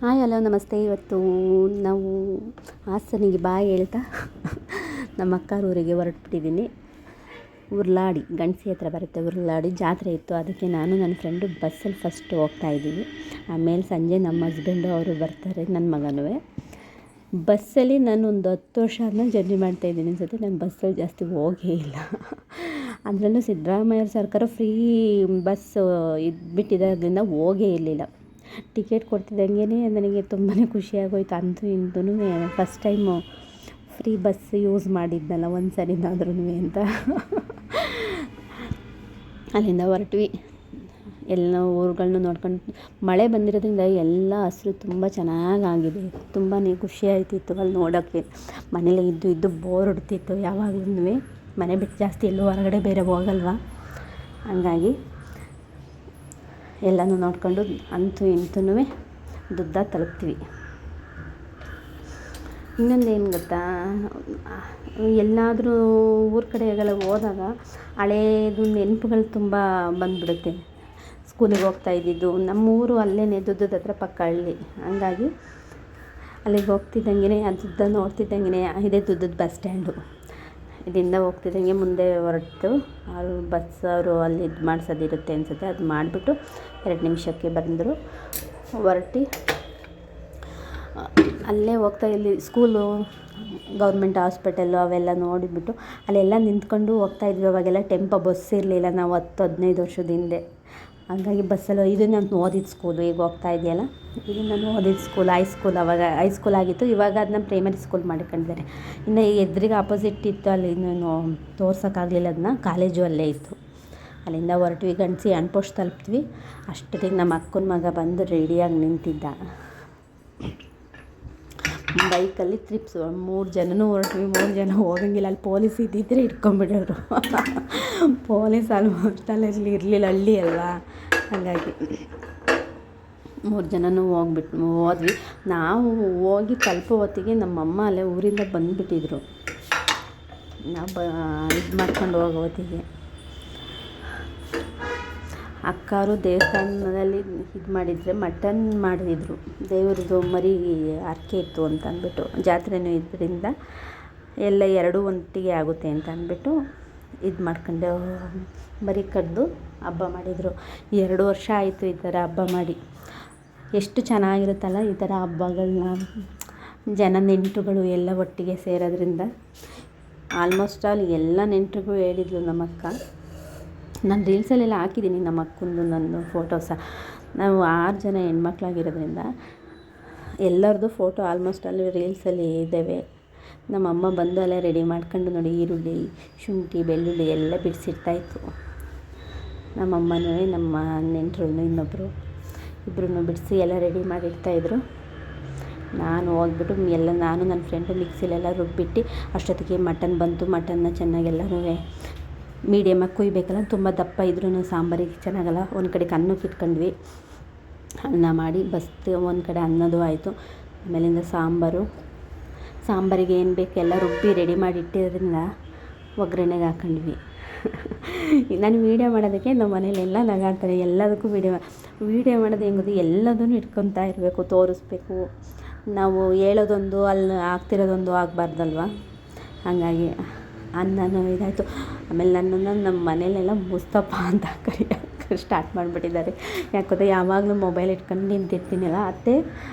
Hi hello ನಮಸ್ತೆ. ಇವತ್ತು ನಾವು ಹಾಸನಿಗೆ ಬಾಯ್ ಹೇಳ್ತಾ ನಮ್ಮ ಅಕ್ಕಾರ ಊರಿಗೆ ಹೊರಟ್ಬಿಟ್ಟಿದ್ದೀನಿ. ಉರ್ಲಾಡಿ ಗಂಡಸಿ ಹತ್ರ ಬರುತ್ತೆ. ಉರ್ಲಾಡಿ ಜಾತ್ರೆ ಇತ್ತು, ಅದಕ್ಕೆ ನಾನು ನನ್ನ ಫ್ರೆಂಡು ಬಸ್ಸಲ್ಲಿ ಫಸ್ಟ್ ಹೋಗ್ತಾಯಿದ್ದೀವಿ. ಆಮೇಲೆ ಸಂಜೆ ನಮ್ಮ ಹಸ್ಬೆಂಡು ಅವರು ಬರ್ತಾರೆ, ನನ್ನ ಮಗನೂ. ಬಸ್ಸಲ್ಲಿ ನಾನು ಒಂದು 10 ವರ್ಷ ಆದಮೇಲೆ ಜರ್ನಿ ಮಾಡ್ತಾಯಿದ್ದೀನಿ ಅನ್ಸುತ್ತೆ. ನಾನು ಬಸ್ಸಲ್ಲಿ ಜಾಸ್ತಿ ಹೋಗೇ ಇಲ್ಲ. ಅದರಲ್ಲೂ ಸಿದ್ದರಾಮಯ್ಯ ಸರ್ಕಾರ ಫ್ರೀ ಬಸ್ ಬಿಟ್ಟಿದ್ದರಿಂದ ಹೋಗೇ ಇರಲಿಲ್ಲ. ಟಿಕೆಟ್ ಕೊಡ್ತಿದ್ದಂಗೆ ನನಗೆ ತುಂಬಾ ಖುಷಿಯಾಗೋಯ್ತು. ಅಂತೂ ಇಂತೂ first time free bus use ಮಾಡಿದ್ನಲ್ಲ ಒಂದು ಸರಿನಾದ್ರೂ ಅಂತ. ಅಲ್ಲಿಂದ ಹೊರಟ್ವಿ. ಎಲ್ಲ ಊರುಗಳನ್ನೂ ನೋಡ್ಕೊಂಡು, ಮಳೆ ಬಂದಿರೋದ್ರಿಂದ ಎಲ್ಲ ಹಸಿರು ತುಂಬ ಚೆನ್ನಾಗಾಗಿದೆ. ತುಂಬಾ ಖುಷಿ ಆಯ್ತಿತ್ತು ಅಲ್ಲಿ ನೋಡೋಕ್ಕೆ. ಮನೇಲಿ ಇದ್ದು ಬೋರ್ ಹೊಡ್ತಿತ್ತು ಯಾವಾಗ್ಲೂ. ಮನೆ ಬಿಟ್ಟು ಜಾಸ್ತಿ ಎಲ್ಲೂ ಹೊರಗಡೆ ಬೇರೆ ಹೋಗಲ್ವ, ಹಂಗಾಗಿ ಎಲ್ಲನೂ ನೋಡ್ಕೊಂಡು ಅಂತೂ ಇಂತೂ ದುದ್ದ ತಲುಪ್ತೀವಿ. ಇನ್ನೊಂದು ಏನು ಗೊತ್ತಾ, ಎಲ್ಲಾದರೂ ಊರ ಕಡೆಗೆಲ್ಲ ಹೋದಾಗ ಹಳೇದು ನೆನಪುಗಳು ತುಂಬ ಬಂದುಬಿಡುತ್ತೆ. ಸ್ಕೂಲಿಗೆ ಹೋಗ್ತಾ ಇದ್ದಿದ್ದು ನಮ್ಮೂರು ಅಲ್ಲೇ ದುದ್ದದ ಹತ್ರ ಪಕ್ಕ ಹಳ್ಳಿ, ಹಂಗಾಗಿ ಅಲ್ಲಿಗೆ ಹೋಗ್ತಿದ್ದಂಗೆ ಆ ದುದ್ದ ನೋಡ್ತಿದ್ದಂಗೆ ಇದೇ ದುದ್ದದ ಬಸ್ ಸ್ಟ್ಯಾಂಡು. ಇಲ್ಲಿಂದ ಹೋಗ್ತಿದ್ದಂಗೆ ಮುಂದೆ ಹೊರಟು ಅವರು ಬಸ್ ಅವರು ಅಲ್ಲಿ ಇದು ಮಾಡಿಸೋದಿರುತ್ತೆ ಅನಿಸುತ್ತೆ, ಅದು ಮಾಡಿಬಿಟ್ಟು 2 ನಿಮಿಷಕ್ಕೆ ಬಂದರು. ಹೊರಟು ಅಲ್ಲೇ ಹೋಗ್ತಾ ಇಲ್ಲಿ ಸ್ಕೂಲು, ಗೌರ್ಮೆಂಟ್ ಹಾಸ್ಪಿಟಲ್ಲು ಅವೆಲ್ಲ ನೋಡಿಬಿಟ್ಟು ಅಲ್ಲೆಲ್ಲ ನಿಂತ್ಕೊಂಡು ಹೋಗ್ತಾಯಿದ್ವಿ. ಅವಾಗೆಲ್ಲ ಟೆಂಪೋ ಬಸ್ ಇರಲಿಲ್ಲ. ನಾವು 10-15 ವರ್ಷದ ಹಿಂದೆ, ಹಂಗಾಗಿ ಬಸ್ಸಲ್ಲಿ ಇದು ನಾನು ಓದಿದ ಸ್ಕೂಲು. ಈಗ ಹೋಗ್ತಾ ಇದೆಯಲ್ಲ, ಇದು ನಾನು ಓದಿದ ಸ್ಕೂಲ್ ಹೈಸ್ಕೂಲ್. ಅವಾಗ ಹೈಸ್ಕೂಲ್ ಆಗಿತ್ತು, ಇವಾಗ ಅದನ್ನ ಪ್ರೈಮರಿ ಸ್ಕೂಲ್ ಮಾಡ್ಕೊಂಡಿದ್ದಾರೆ. ಇನ್ನು ಎದುರಿಗೆ ಆಪೋಸಿಟ್ ಇತ್ತು, ಅಲ್ಲಿ ಇನ್ನೂ ತೋರ್ಸೋಕ್ಕಾಗಲಿಲ್ಲ ಅದನ್ನ, ಕಾಲೇಜು ಅಲ್ಲೇ ಇತ್ತು. ಅಲ್ಲಿಂದ ಹೊರಟ್ವಿ, ಗಂಡಸಿ ಅನ್ಪೋಸ್ಟ್ ತಲುಪ್ತೀವಿ. ಅಷ್ಟೊತ್ತಿಗೆ ನಮ್ಮ ಅಕ್ಕನ ಮಗ ಬಂದು ರೆಡಿಯಾಗಿ ನಿಂತಿದ್ದ. ಬೈಕಲ್ಲಿ ಟ್ರಿಪ್ಸು 3 ಜನನೂ ಹೊರಟ್ವಿ. 3 ಜನ ಹೋಗಂಗಿಲ್ಲ, ಅಲ್ಲಿ ಪೊಲೀಸ್ ಇದ್ದಿದ್ದರೆ ಇಟ್ಕೊಂಡ್ಬಿಡೋರು. ಪೊಲೀಸ್ ಆಲ್ಮೋಸ್ಟ್ ಅಲ್ಲಿ ಇರಲಿಲ್ಲ, ಹಳ್ಳಿ ಅಲ್ವಾ, ಹಾಗಾಗಿ 3 ಜನನೂ ಹೋದ್ವಿ. ನಾವು ಹೋಗಿ ತಲುಪೋ ಹೊತ್ತಿಗೆ ನಮ್ಮಮ್ಮ ಅಲ್ಲೇ ಊರಿಂದ ಬಂದುಬಿಟ್ಟಿದ್ರು. ನಾವು ಇದು ಮಾಡ್ಕೊಂಡು ಹೋಗೋ ಹೊತ್ತಿಗೆ ಅಕ್ಕಾರು ದೇವಸ್ಥಾನದಲ್ಲಿ ಇದು ಮಾಡಿದರೆ ಮಟನ್ ಮಾಡಿದ್ರು. ದೇವ್ರದ್ದು ಮರಿ ಹರಕೆ ಇತ್ತು ಅಂತ ಅಂದ್ಬಿಟ್ಟು, ಜಾತ್ರೆನೂ ಇದರಿಂದ ಎಲ್ಲ ಎರಡೂ ಒಟ್ಟಿಗೆ ಆಗುತ್ತೆ ಅಂತ ಅಂದ್ಬಿಟ್ಟು ಇದು ಮಾಡ್ಕೊಂಡು ಮರಿ ಕಡ್ದು ಹಬ್ಬ ಮಾಡಿದರು. 2 ವರ್ಷ ಆಯಿತು ಈ ಥರ ಹಬ್ಬ ಮಾಡಿ. ಎಷ್ಟು ಚೆನ್ನಾಗಿರುತ್ತಲ್ಲ ಈ ಥರ ಹಬ್ಬಗಳನ್ನ, ಜನ ನೆಂಟರುಗಳು ಎಲ್ಲ ಒಟ್ಟಿಗೆ ಸೇರೋದ್ರಿಂದ. ಆಲ್ಮೋಸ್ಟ್ ಆಲ್ ಎಲ್ಲ ನೆಂಟರಿಗೂ ಹೇಳಿದ್ಲು ನಮ್ಮಕ್ಕ. ನಾನು ರೀಲ್ಸಲ್ಲೆಲ್ಲ ಹಾಕಿದ್ದೀನಿ ನಮ್ಮ ಅಕ್ಕಂದು ನನ್ನ ಫೋಟೋಸ. ನಾವು 6 ಜನ ಹೆಣ್ಮಕ್ಳಾಗಿರೋದ್ರಿಂದ ಎಲ್ಲರದ್ದು ಫೋಟೋ ಆಲ್ಮೋಸ್ಟ್ ಅಲ್ಲಿ ರೀಲ್ಸಲ್ಲಿ ಇದ್ದಾವೆ. ನಮ್ಮಮ್ಮ ಬಂದು ಅಲ್ಲೇ ರೆಡಿ ಮಾಡ್ಕೊಂಡು ನೋಡಿ, ಈರುಳ್ಳಿ, ಶುಂಠಿ, ಬೆಳ್ಳುಳ್ಳಿ ಎಲ್ಲ ಬಿಡಿಸಿರ್ತಾಯಿತ್ತು. ನಮ್ಮಮ್ಮನೂ ನಮ್ಮ ನೆಂಟರು ಇನ್ನೊಬ್ಬರು ಇಬ್ಬರೂ ಬಿಡಿಸಿ ಎಲ್ಲ ರೆಡಿ ಮಾಡಿರ್ತಾಯಿದ್ರು. ನಾನು ಹೋಗ್ಬಿಟ್ಟು ನಾನು ನನ್ನ ಫ್ರೆಂಡು ಮಿಕ್ಸಿಲೆಲ್ಲ ರುಬ್ಬಿಟ್ಟು ಅಷ್ಟೊತ್ತಿಗೆ ಮಟನ್ ಬಂತು. ಮಟನ್ನ ಚೆನ್ನಾಗೆಲ್ಲನೂ ಮೀಡಿಯಮಾಗಿ ಕುಯ್ಬೇಕಲ್ಲ, ತುಂಬ ದಪ್ಪ ಇದ್ರೂ ಸಾಂಬಾರಿಗೆ ಚೆನ್ನಾಗಲ್ಲ. ಒಂದು ಕಡೆಗೆ ಅನ್ನಕ್ಕೆ ಇಟ್ಕೊಂಡ್ವಿ, ಅನ್ನ ಮಾಡಿ ಬಸ್ತು. ಒಂದು ಕಡೆ ಅನ್ನೋದು ಆಯಿತು. ಆಮೇಲಿಂದ ಸಾಂಬಾರಿಗೆ ಏನು ಬೇಕು ಎಲ್ಲ ರುಬ್ಬಿ ರೆಡಿ ಮಾಡಿ ಇಟ್ಟಿರೋದ್ರಿಂದ ಒಗ್ಗರಣೆಗೆ ಹಾಕೊಂಡ್ವಿ. ನಾನು ವೀಡಿಯೋ ಮಾಡೋದಕ್ಕೆ ನಮ್ಮ ಮನೇಲೆಲ್ಲ ನಗಾಡ್ತಾರೆ. ಎಲ್ಲದಕ್ಕೂ ವೀಡಿಯೋ ಮಾಡೋದು ಹೆಂಗೋದು, ಎಲ್ಲದನ್ನು ಇಟ್ಕೊತಾ ಇರಬೇಕು, ತೋರಿಸ್ಬೇಕು. ನಾವು ಹೇಳೋದೊಂದು ಅಲ್ಲಿ ಆಗ್ತಿರೋದೊಂದು ಆಗಬಾರ್ದಲ್ವ, ಹಾಗಾಗಿ ಅನ್ನನೂ ಇದಾಯಿತು. ಆಮೇಲೆ ನನ್ನನ್ನು ನಮ್ಮ ಮನೇಲೆಲ್ಲ ಮುಸ್ತಫ ಅಂತ ಕರೆಯೋಕ್ಕೆ ಸ್ಟಾರ್ಟ್ ಮಾಡಿಬಿಟ್ಟಿದ್ದಾರೆ. ಯಾಕಂದರೆ ಯಾವಾಗಲೂ ಮೊಬೈಲ್ ಇಟ್ಕೊಂಡು ನಿಂತಿರ್ತೀನಲ್ಲ, ಅತ್ತೆ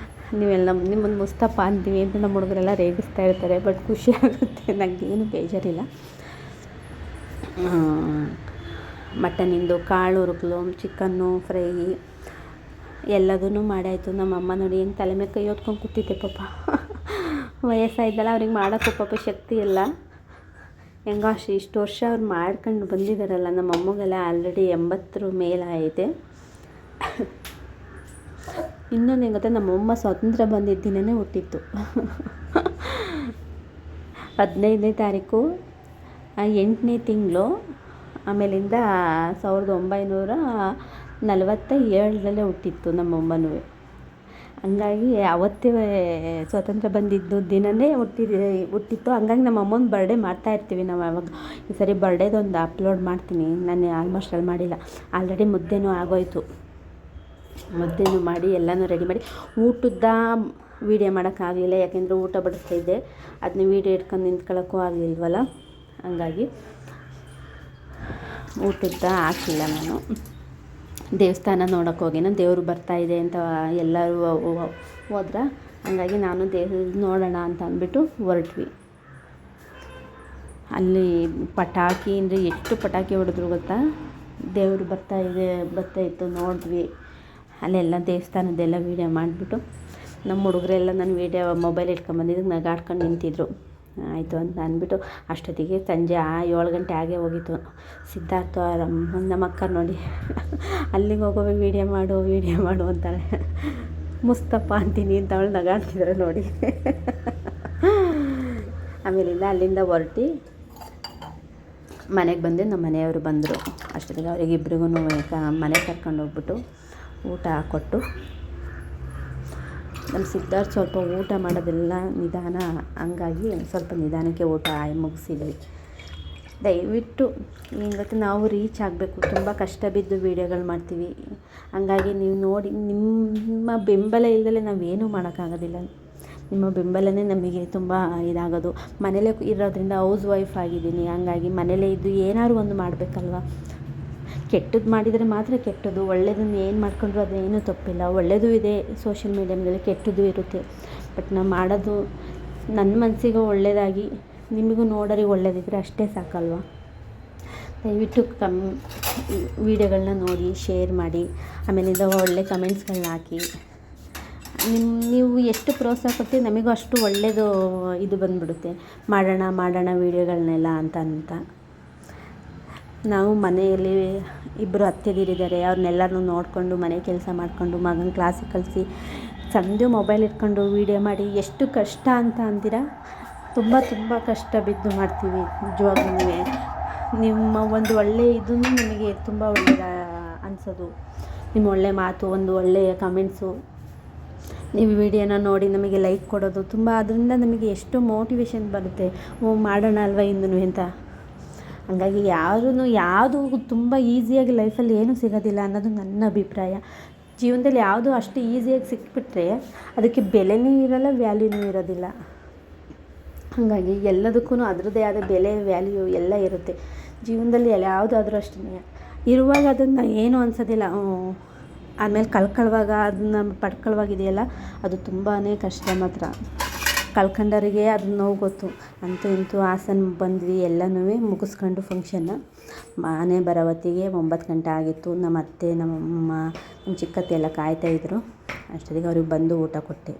ನೀವೆಲ್ಲ ನಿಮ್ಮನ್ನು ಮುಸ್ತಫ ಅಂತೀವಿ ಅಂತ ನಮ್ಮ ಹುಡುಗರೆಲ್ಲ ರೇಗಿಸ್ತಾ ಇರ್ತಾರೆ. ಬಟ್ ಖುಷಿ ಆಗುತ್ತೆ, ನನಗೇನು ಬೇಜಾರಿಲ್ಲ. ಮಟನಿಂದು ಕಾಳು ಹುರುಕಲು, ಚಿಕನ್ನು ಫ್ರೈ ಎಲ್ಲದೂ ಮಾಡಾಯಿತು. ನಮ್ಮಮ್ಮ ನೋಡಿ ಹೆಂಗೆ ತಲೆ ಮೇಲೆ ಕೈ ಹೊತ್ಕೊಂಡು ಕೂತಿದ್ದೆ. ಪಾಪ ವಯಸ್ಸಾಯ್ತಲ್ಲ, ಅವ್ರಿಗೆ ಮಾಡೋಕ್ಕೂ ಪಾಪ ಶಕ್ತಿ ಇಲ್ಲ. ಹೆಂಗೋ ಇಷ್ಟು ವರ್ಷ ಅವ್ರು ಮಾಡ್ಕೊಂಡು ಬಂದಿದ್ದಾರಲ್ಲ. ನಮ್ಮ ಅಮ್ಮಗೆಲ್ಲ ಆಲ್ರೆಡಿ 80 ಮೇಲೆ ಐತೆ. ಇನ್ನೊಂದು ಹೆಂಗೆ ಗೊತ್ತಾ, ನಮ್ಮಮ್ಮ ಸ್ವಾತಂತ್ರ್ಯ ಬಂದಿದ್ದ ದಿನವೇ ಹುಟ್ಟಿತ್ತು. 15ನೇ ತಾರೀಕು 8ನೇ ತಿಂಗಳು. ಆಮೇಲಿಂದ 1947 ಹುಟ್ಟಿತ್ತು ನಮ್ಮಮ್ಮನೂ. ಹಂಗಾಗಿ ಅವತ್ತೇ ಸ್ವಾತಂತ್ರ್ಯ ಬಂದಿದ್ದು ದಿನವೇ ಹುಟ್ಟಿತ್ತು. ಹಂಗಾಗಿ ನಮ್ಮ ಅಮ್ಮನ ಬರ್ಡೇ ಮಾಡ್ತಾಯಿರ್ತೀವಿ ನಾವು. ಆವಾಗ ಈ ಸರಿ ಬರ್ಡೇದೊಂದು ಅಪ್ಲೋಡ್ ಮಾಡ್ತೀನಿ. ನಾನು ಆಲ್ಮೋಸ್ಟ್ ಅಲ್ಲಿ ಮಾಡಿಲ್ಲ, ಆಲ್ರೆಡಿ ಮುದ್ದೆನೂ ಆಗೋಯ್ತು. ಮುದ್ದೆನೂ ಮಾಡಿ ಎಲ್ಲನೂ ರೆಡಿ ಮಾಡಿ ಊಟದ ವೀಡಿಯೋ ಮಾಡೋಕ್ಕಾಗಲಿಲ್ಲ, ಯಾಕೆಂದರೆ ಊಟ ಬಡಿಸ್ತಾಯಿದ್ದೆ, ಅದನ್ನ ವೀಡಿಯೋ ಇಟ್ಕೊಂಡು ನಿಂತ್ಕೊಳ್ಳೋಕ್ಕೂ ಆಗಲಿಲ್ವಲ್ಲ, ಹಂಗಾಗಿ ಊಟದ ಹಾಕಿಲ್ಲ ನಾನು. ದೇವಸ್ಥಾನ ನೋಡೋಕೆ ಹೋಗಿನ ದೇವರು ಬರ್ತಾಯಿದೆ ಅಂತ ಎಲ್ಲರೂ ಹೋದ್ರೆ, ಹಂಗಾಗಿ ನಾನು ನೋಡೋಣ ಅಂತ ಅಂದ್ಬಿಟ್ಟು ಹೊರಟ್ವಿ. ಅಲ್ಲಿ ಪಟಾಕಿ ಅಂದರೆ ಎಷ್ಟು ಪಟಾಕಿ ಹೊಡೆದ್ರು ಗೊತ್ತಾ, ದೇವರು ಬರ್ತಾಯಿತ್ತು ನೋಡಿದ್ವಿ. ಅಲ್ಲೆಲ್ಲ ದೇವಸ್ಥಾನದ್ದೆಲ್ಲ ವೀಡಿಯೋ ಮಾಡಿಬಿಟ್ಟು ನಮ್ಮ ಹುಡುಗರೆಲ್ಲ ನನ್ನ ವೀಡಿಯೋ ಮೊಬೈಲ್ ಇಟ್ಕೊಂಬಂದಿದ್ದಕ್ಕೆ ನಗಾಡ್ಕೊಂಡು ನಿಂತಿದ್ರು. ಆಯಿತು ಅಂತ ಅಂದ್ಬಿಟ್ಟು ಅಷ್ಟೊತ್ತಿಗೆ ಸಂಜೆ 7 ಗಂಟೆ ಆಗೇ ಹೋಗಿತ್ತು. ಸಿದ್ಧಾರ್ಥ ನಮ್ಮ ಅಕ್ಕ ನೋಡಿ ಅಲ್ಲಿಗೆ ಹೋಗೋವೆ ವೀಡಿಯೋ ಮಾಡು ಅಂತಾಳೆ. ಮುಸ್ತಪ್ಪ ಅಂತೀನಿ ಅಂತ ಅವಳು ನಗಾಡ್ತಿದ್ರೆ ನೋಡಿ. ಆಮೇಲಿಂದ ಅಲ್ಲಿಂದ ಹೊರಟಿ ಮನೆಗೆ ಬಂದೆ. ನಮ್ಮ ಮನೆಯವರು ಬಂದರು. ಅಷ್ಟೊತ್ತಿಗೆ ಅವರಿಗಿಬ್ರಿಗೂ ಮನೆಗೆ ಕರ್ಕೊಂಡು ಹೋಗ್ಬಿಟ್ಟು ಊಟ ಕೊಟ್ಟು, ನಮ್ಮ ಸಿದ್ಧಾರ್ಥ ಸ್ವಲ್ಪ ಊಟ ಮಾಡೋದೆಲ್ಲ ನಿಧಾನ, ಹಂಗಾಗಿ ಸ್ವಲ್ಪ ನಿಧಾನಕ್ಕೆ ಊಟ ಮುಗಿಸಿದ್ವಿ. ದಯವಿಟ್ಟು ಇವತ್ತು ನಾವು ರೀಚ್ ಆಗಬೇಕು, ತುಂಬ ಕಷ್ಟ ಬಿದ್ದು ವೀಡಿಯೋಗಳು ಮಾಡ್ತೀವಿ. ಹಂಗಾಗಿ ನೀವು ನೋಡಿ, ನಿಮ್ಮ ಬೆಂಬಲ ಇಲ್ಲದಲೇ ನಾವೇನೂ ಮಾಡೋಕ್ಕಾಗೋದಿಲ್ಲ. ನಿಮ್ಮ ಬೆಂಬಲನೇ ನಮಗೆ ತುಂಬ ಇದಾಗೋದು. ಮನೇಲೇ ಇರೋದ್ರಿಂದ ಹೌಸ್ ವೈಫ್ ಆಗಿದ್ದೀನಿ, ಹಂಗಾಗಿ ಮನೇಲೇ ಇದ್ದು ಏನಾದ್ರು ಒಂದು ಮಾಡಬೇಕಲ್ವ. ಕೆಟ್ಟದ್ದು ಮಾಡಿದರೆ ಮಾತ್ರ ಕೆಟ್ಟದ್ದು, ಒಳ್ಳೆಯದನ್ನು ಏನು ಮಾಡ್ಕೊಂಡ್ರು ಅದೇನೂ ತಪ್ಪಿಲ್ಲ. ಒಳ್ಳೆಯದು ಇದೆ ಸೋಷಿಯಲ್ ಮೀಡಿಯಾದಲ್ಲಿ, ಕೆಟ್ಟದ್ದು ಇರುತ್ತೆ. ಬಟ್ ನಾವು ಮಾಡೋದು ನನ್ನ ಮನಸ್ಸಿಗೆ ಒಳ್ಳೆಯದಾಗಿ ನಿಮಗೂ ನೋಡೋರಿಗೆ ಒಳ್ಳೆಯದಿದ್ದರೆ ಅಷ್ಟೇ ಸಾಕಲ್ವ. ದಯವಿಟ್ಟು ವೀಡಿಯೋಗಳನ್ನ ನೋಡಿ ಶೇರ್ ಮಾಡಿ, ಆಮೇಲಿಂದ ಒಳ್ಳೆ ಕಮೆಂಟ್ಸ್ಗಳನ್ನ ಹಾಕಿ. ನೀವು ಎಷ್ಟು ಪ್ರೋತ್ಸಾಹ ಕೊಡ್ತೀವಿ ನಮಗೂ ಅಷ್ಟು ಒಳ್ಳೆಯದು ಇದು ಬಂದುಬಿಡುತ್ತೆ, ಮಾಡೋಣ ವೀಡಿಯೋಗಳನ್ನೆಲ್ಲ ಅಂತ. ನಾವು ಮನೆಯಲ್ಲಿ ಇಬ್ಬರು ಅತ್ತೆದಿರಿದ್ದಾರೆ, ಅವ್ರನ್ನೆಲ್ಲರನ್ನೂ ನೋಡಿಕೊಂಡು ಮನೆ ಕೆಲಸ ಮಾಡಿಕೊಂಡು ಮಗನ ಕ್ಲಾಸಿಗೆ ಕಳಿಸಿ ಸಂಜೆ ಮೊಬೈಲ್ ಇಟ್ಕೊಂಡು ವೀಡಿಯೋ ಮಾಡಿ ಎಷ್ಟು ಕಷ್ಟ ಅಂತ ಅಂತೀರ. ತುಂಬ ಕಷ್ಟ ಬಿದ್ದು ಮಾಡ್ತೀವಿ ನಿಜವಾಗ್ಲೂ. ನಿಮ್ಮ ಒಂದು ಒಳ್ಳೆಯ ಇದನ್ನು ನಮಗೆ ತುಂಬ ಒಳ್ಳೆಯ ಅನಿಸೋದು, ನಿಮ್ಮ ಒಳ್ಳೆಯ ಮಾತು, ಒಂದು ಒಳ್ಳೆಯ ಕಮೆಂಟ್ಸು, ನೀವು ವಿಡಿಯೋನ ನೋಡಿ ನಮಗೆ ಲೈಕ್ ಕೊಡೋದು, ತುಂಬ ಅದರಿಂದ ನಮಗೆ ಎಷ್ಟು ಮೋಟಿವೇಶನ್ ಬರುತ್ತೆ. ಮಾಡೋಣ ಅಲ್ವ ಇನ್ನೂ ಅಂತ. ಹಂಗಾಗಿ ಯಾವುದು ತುಂಬ ಈಸಿಯಾಗಿ ಲೈಫಲ್ಲಿ ಏನೂ ಸಿಗೋದಿಲ್ಲ ಅನ್ನೋದು ನನ್ನ ಅಭಿಪ್ರಾಯ. ಜೀವನದಲ್ಲಿ ಯಾವುದು ಅಷ್ಟು ಈಸಿಯಾಗಿ ಸಿಕ್ಬಿಟ್ರೆ ಅದಕ್ಕೆ ಬೆಲೆನೂ ಇರೋಲ್ಲ, ವ್ಯಾಲ್ಯೂನೂ ಇರೋದಿಲ್ಲ. ಹಾಗಾಗಿ ಎಲ್ಲದಕ್ಕೂ ಅದರದ್ದೇ ಆದ ಬೆಲೆ, ವ್ಯಾಲ್ಯೂ ಎಲ್ಲ ಇರುತ್ತೆ ಜೀವನದಲ್ಲಿ. ಯಾವುದಾದ್ರೂ ಅಷ್ಟೇ ಇರುವಾಗ ಅದನ್ನು ಏನೂ ಅನಿಸೋದಿಲ್ಲ, ಆಮೇಲೆ ಕಳ್ಕೊಳ್ಳುವಾಗ ಅದನ್ನು ಪಡ್ಕೊಳ್ಳುವಾಗಿದೆಯಲ್ಲ ಅದು ತುಂಬಾ ಕಷ್ಟ ಮಾತ್ರ. ಕಳ್ಕೊಂಡವರಿಗೆ ಅದು ನೋವು ಗೊತ್ತು. ಅಂತೂ ಇಂತೂ ಹಾಸನ ಬಂದ್ವಿ, ಎಲ್ಲನೂ ಮುಗಿಸ್ಕೊಂಡು ಫಂಕ್ಷನ್ನ ಮನೆ ಬರೋ ಹೊತ್ತಿಗೆ 9 ಗಂಟೆ ಆಗಿತ್ತು. ನಮ್ಮ ಅತ್ತೆ, ನಮ್ಮಮ್ಮ, ನಮ್ಮ ಚಿಕ್ಕತ್ತೆ ಎಲ್ಲ ಕಾಯ್ತಾಯಿದ್ರು. ಅಷ್ಟೊತ್ತಿಗೆ ಅವ್ರಿಗೆ ಬಂದು ಊಟ ಕೊಟ್ಟೆ.